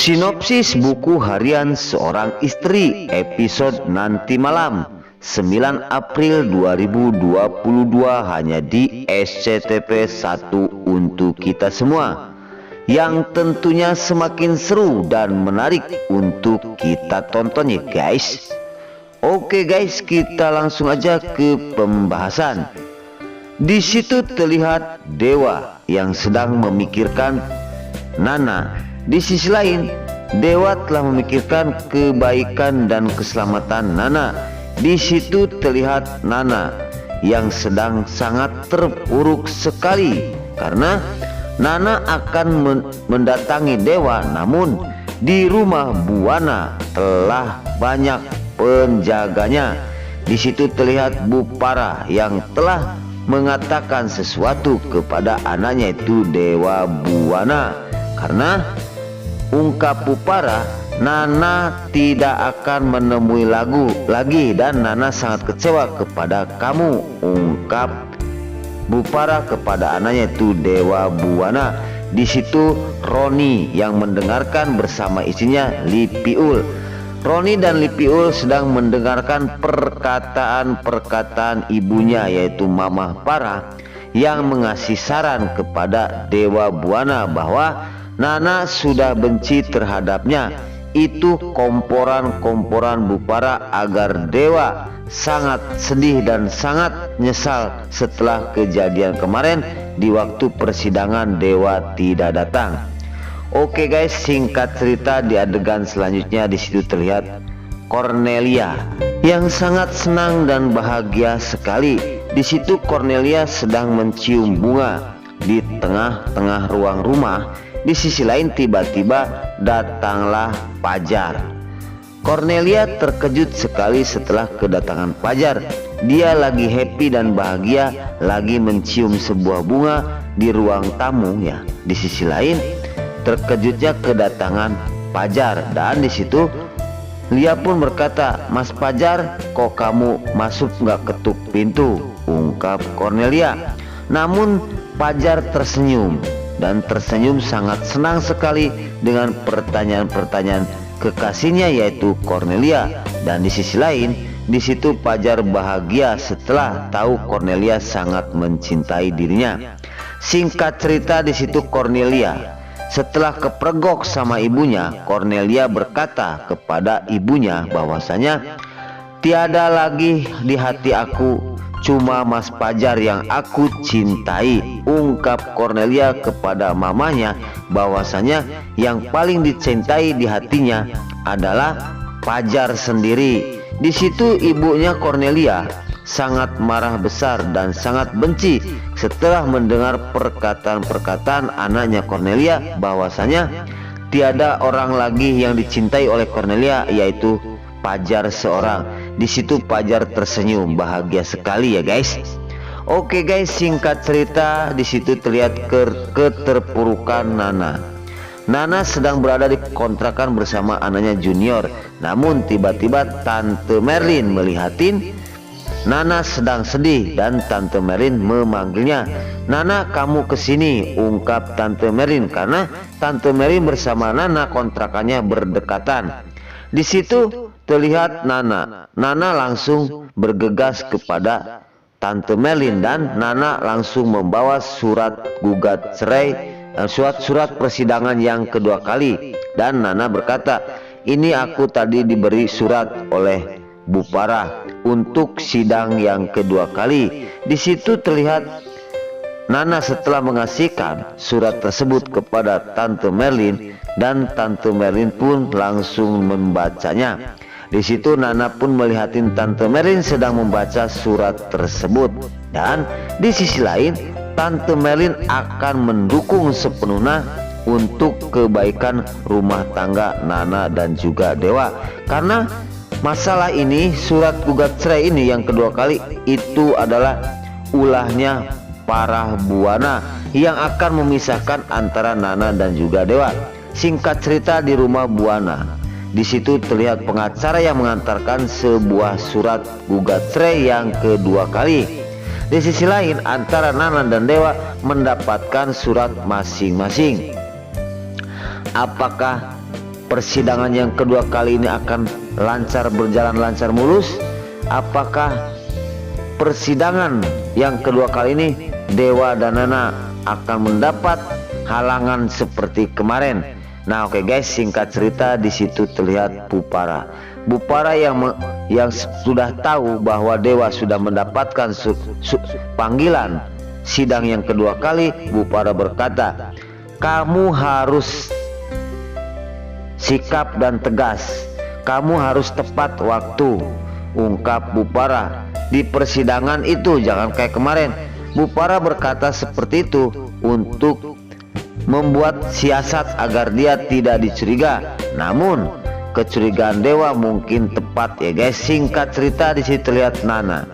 Sinopsis buku harian seorang istri episode nanti malam 9 April 2022 hanya di SCTV 1 untuk kita semua, yang tentunya semakin seru dan menarik untuk kita tonton ya guys. Oke guys, kita langsung aja ke pembahasan. Di situ terlihat Dewa yang sedang memikirkan Nana. Di sisi lain, Dewa telah memikirkan kebaikan dan keselamatan Nana. Di situ terlihat Nana yang sedang sangat terpuruk sekali karena Nana akan mendatangi Dewa, namun di rumah Buana telah banyak penjaganya. Di situ terlihat Bu Parah yang telah mengatakan sesuatu kepada anaknya itu Dewa Buana, karena ungkap Bu Parah, Nana tidak akan menemui lagi dan Nana sangat kecewa kepada kamu, ungkap Bu Parah kepada anaknya itu Dewa Buana. Di situ Roni yang mendengarkan bersama istrinya Lipiul. Roni dan Lipiul sedang mendengarkan perkataan ibunya yaitu Mamah Parah yang mengasih saran kepada Dewa Buana bahwa Nana sudah benci terhadapnya. Itu komporan-komporan Bu Parah agar Dewa sangat sedih dan sangat nyesal setelah kejadian kemarin di waktu persidangan Dewa tidak datang. Oke guys, singkat cerita di adegan selanjutnya di situ terlihat Cornelia yang sangat senang dan bahagia sekali. Di situ Cornelia sedang mencium bunga di tengah-tengah ruang rumah. Di sisi lain tiba-tiba datanglah Pajar. Cornelia terkejut sekali setelah kedatangan Pajar. Dia lagi happy dan bahagia, lagi mencium sebuah bunga di ruang tamu ya. Di sisi lain terkejutnya kedatangan Pajar, dan di situ Lia pun berkata, "Mas Pajar, kok kamu masuk nggak ketuk pintu?" ungkap Cornelia. Namun Pajar tersenyum dan tersenyum sangat senang sekali dengan pertanyaan-pertanyaan kekasihnya yaitu Cornelia. Dan di sisi lain, di situ Pajar bahagia setelah tahu Cornelia sangat mencintai dirinya. Singkat cerita di situ Cornelia setelah kepergok sama ibunya, Cornelia berkata kepada ibunya bahwasanya tiada lagi di hati aku, cuma Mas Pajar yang aku cintai, ungkap Cornelia kepada mamanya bahwasanya yang paling dicintai di hatinya adalah Pajar sendiri. Di situ ibunya Cornelia sangat marah besar dan sangat benci setelah mendengar perkataan-perkataan anaknya Cornelia bahwasanya tiada orang lagi yang dicintai oleh Cornelia yaitu Pajar seorang. Di situ Pajar tersenyum bahagia sekali ya guys. Oke guys, singkat cerita di situ terlihat keterpurukan Nana. Nana sedang berada di kontrakan bersama anaknya Junior, namun tiba-tiba Tante Merlin melihatin Nana sedang sedih dan Tante Merlin memanggilnya. "Nana, kamu kesini," ungkap Tante Merlin, karena Tante Merlin bersama Nana kontrakannya berdekatan. Di situ terlihat Nana. Nana langsung bergegas kepada Tante Merlin dan Nana langsung membawa surat gugat cerai, surat persidangan yang kedua kali. Dan Nana berkata, "Ini aku tadi diberi surat oleh Bu Parah untuk sidang yang kedua kali." Di situ terlihat Nana setelah mengasihkan surat tersebut kepada Tante Merlin dan Tante Merlin pun langsung membacanya. Di situ Nana pun melihatin Tante Merlin sedang membaca surat tersebut, dan di sisi lain Tante Merlin akan mendukung sepenuhnya untuk kebaikan rumah tangga Nana dan juga Dewa, karena masalah ini, surat gugat cerai ini yang kedua kali itu adalah ulahnya Parah Buana yang akan memisahkan antara Nana dan juga Dewa. Singkat cerita di rumah Buana, di situ terlihat pengacara yang mengantarkan sebuah surat gugat cerai yang kedua kali. Di sisi lain antara Nana dan Dewa mendapatkan surat masing-masing. Apakah persidangan yang kedua kali ini akan lancar, berjalan lancar mulus? Apakah persidangan yang kedua kali ini Dewa dan Nana akan mendapat halangan seperti kemarin? Nah, oke guys, singkat cerita di situ terlihat Bupara yang sudah tahu bahwa Dewa sudah mendapatkan panggilan sidang yang kedua kali. Bupara berkata, kamu harus sikap dan tegas, kamu harus tepat waktu, ungkap Bupara. Di persidangan itu jangan kayak kemarin. Bupara berkata seperti itu untuk membuat siasat agar dia tidak dicuriga. Namun kecurigaan Dewa mungkin tepat ya guys. Singkat cerita di situ terlihat Nana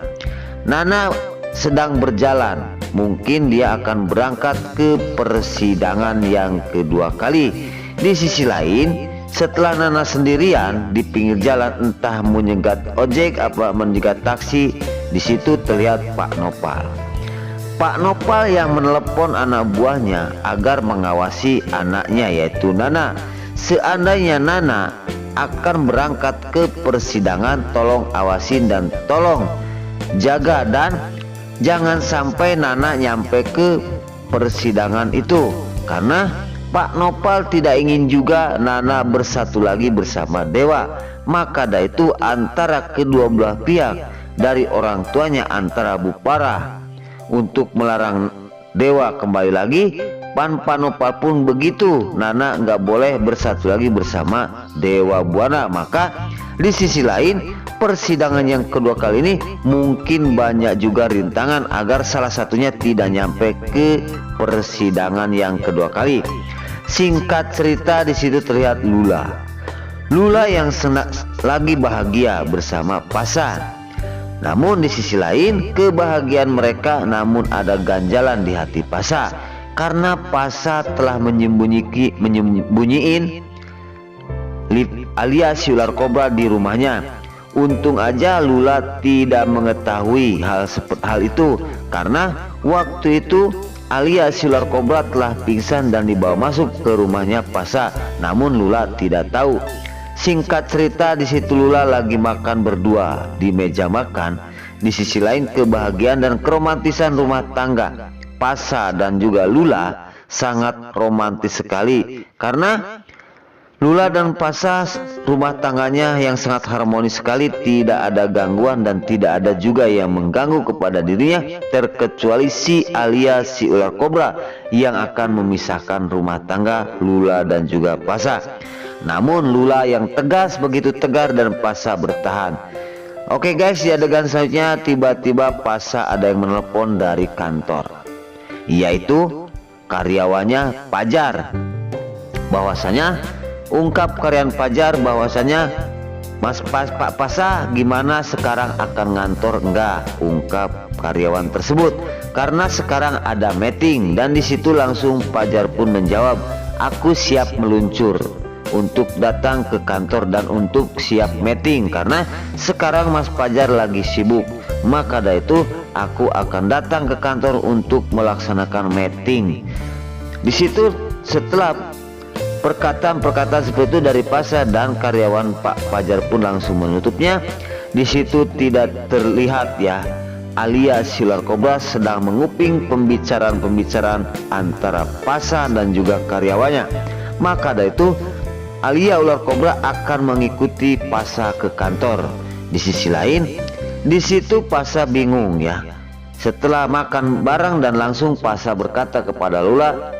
sedang berjalan. Mungkin dia akan berangkat ke persidangan yang kedua kali. Di sisi lain, setelah Nana sendirian di pinggir jalan, entah menyegat ojek apa menyegat taksi, di situ terlihat Pak Nopal. Pak Nopal yang menelepon anak buahnya agar mengawasi anaknya yaitu Nana. Seandainya Nana akan berangkat ke persidangan, tolong awasin dan tolong jaga, dan jangan sampai Nana nyampe ke persidangan itu, karena Pak Nopal tidak ingin juga Nana bersatu lagi bersama Dewa. Maka dari itu antara kedua belah pihak, dari orang tuanya antara Bupara untuk melarang Dewa kembali lagi, Pak Nopal pun begitu, Nana nggak boleh bersatu lagi bersama Dewa Buana. Maka di sisi lain, persidangan yang kedua kali ini mungkin banyak juga rintangan agar salah satunya tidak nyampe ke persidangan yang kedua kali. Singkat cerita di situ terlihat Lula yang lagi bahagia bersama Pasa. Namun di sisi lain, kebahagiaan mereka namun ada ganjalan di hati Pasa, karena Pasa telah menyembunyiin alias si ular kobra di rumahnya. Untung aja Lula tidak mengetahui hal itu, karena waktu itu alias si ular kobra telah pingsan dan dibawa masuk ke rumahnya Pasa. Namun Lula tidak tahu. Singkat cerita di situ Lula lagi makan berdua di meja makan. Di sisi lain, kebahagiaan dan keromantisan rumah tangga Pasa dan juga Lula sangat romantis sekali, karena Lula dan Pasa rumah tangganya yang sangat harmonis sekali, tidak ada gangguan dan tidak ada juga yang mengganggu kepada dirinya, terkecuali si alias si ular kobra yang akan memisahkan rumah tangga Lula dan juga Pasa. Namun Lula yang tegas, begitu tegar, dan Pasa bertahan. Oke guys, di adegan selanjutnya tiba-tiba Pasa ada yang menelpon dari kantor, yaitu karyawannya Pajar. Bahwasanya ungkap karyawan Pajar bahwasanya, Pak Pasa gimana sekarang akan ngantor? Enggak, ungkap karyawan tersebut, karena sekarang ada meeting. Dan disitu langsung Pajar pun menjawab, aku siap meluncur untuk datang ke kantor dan untuk siap meeting, karena sekarang Mas Pajar lagi sibuk. Maka dari itu aku akan datang ke kantor untuk melaksanakan meeting. Di situ setelah perkataan seperti itu dari Pasa dan karyawan Pak Pajar pun langsung menutupnya. Di situ tidak terlihat ya alias si ular kobra sedang menguping pembicaraan antara Pasa dan juga karyawannya. Maka dari itu alias ular kobra akan mengikuti Pasa ke kantor. Di sisi lain, di situ Pasa bingung ya. Setelah makan bareng dan langsung Pasa berkata kepada Lula,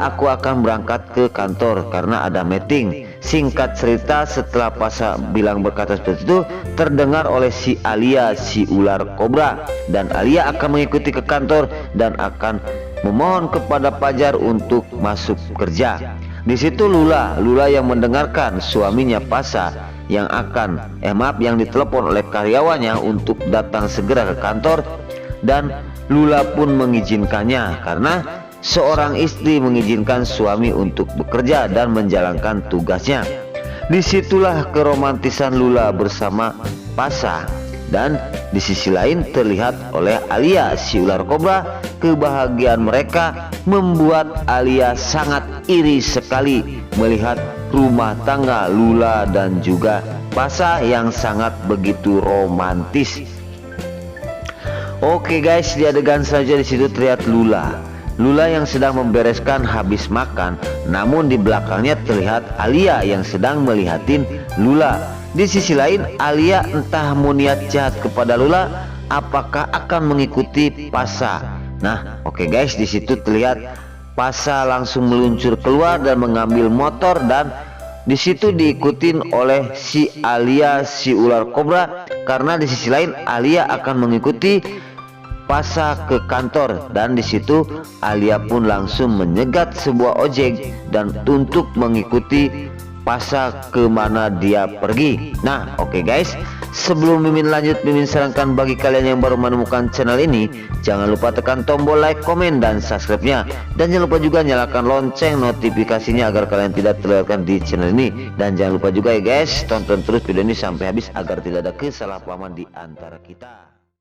aku akan berangkat ke kantor karena ada meeting. Singkat cerita, setelah Pasa berkata seperti itu, terdengar oleh si alias si ular kobra, dan Alia akan mengikuti ke kantor dan akan memohon kepada Pajar untuk masuk kerja. Di situ Lula yang mendengarkan suaminya Pasa yang yang ditelepon oleh karyawannya untuk datang segera ke kantor, dan Lula pun mengizinkannya, karena seorang istri mengizinkan suami untuk bekerja dan menjalankan tugasnya. Disitulah keromantisan Lula bersama Pasa, dan di sisi lain terlihat oleh Alia si ular kobra. Kebahagiaan mereka membuat Alia sangat iri sekali melihat rumah tangga Lula dan juga Pasha yang sangat begitu romantis. Oke guys, di adegan saja di situ terlihat Lula yang sedang membereskan habis makan, namun di belakangnya terlihat Alia yang sedang melihatin Lula. Di sisi lain, Alia entah mau niat jahat kepada Lula, apakah akan mengikuti Pasha. Nah, oke guys, di situ terlihat Pasha langsung meluncur keluar dan mengambil motor, dan di situ diikutin oleh si Alia si ular kobra, karena di sisi lain Alia akan mengikuti Pasha ke kantor, dan di situ Alia pun langsung menyegat sebuah ojek dan untuk mengikuti Pasha kemana dia pergi. Nah oke guys, sebelum Mimin lanjut, Mimin sarankan bagi kalian yang baru menemukan channel ini, jangan lupa tekan tombol like, komen, dan subscribe-nya, dan jangan lupa juga nyalakan lonceng notifikasinya agar kalian tidak terlewatkan di channel ini. Dan jangan lupa juga ya guys, tonton terus video ini sampai habis agar tidak ada kesalahpahaman di antara kita.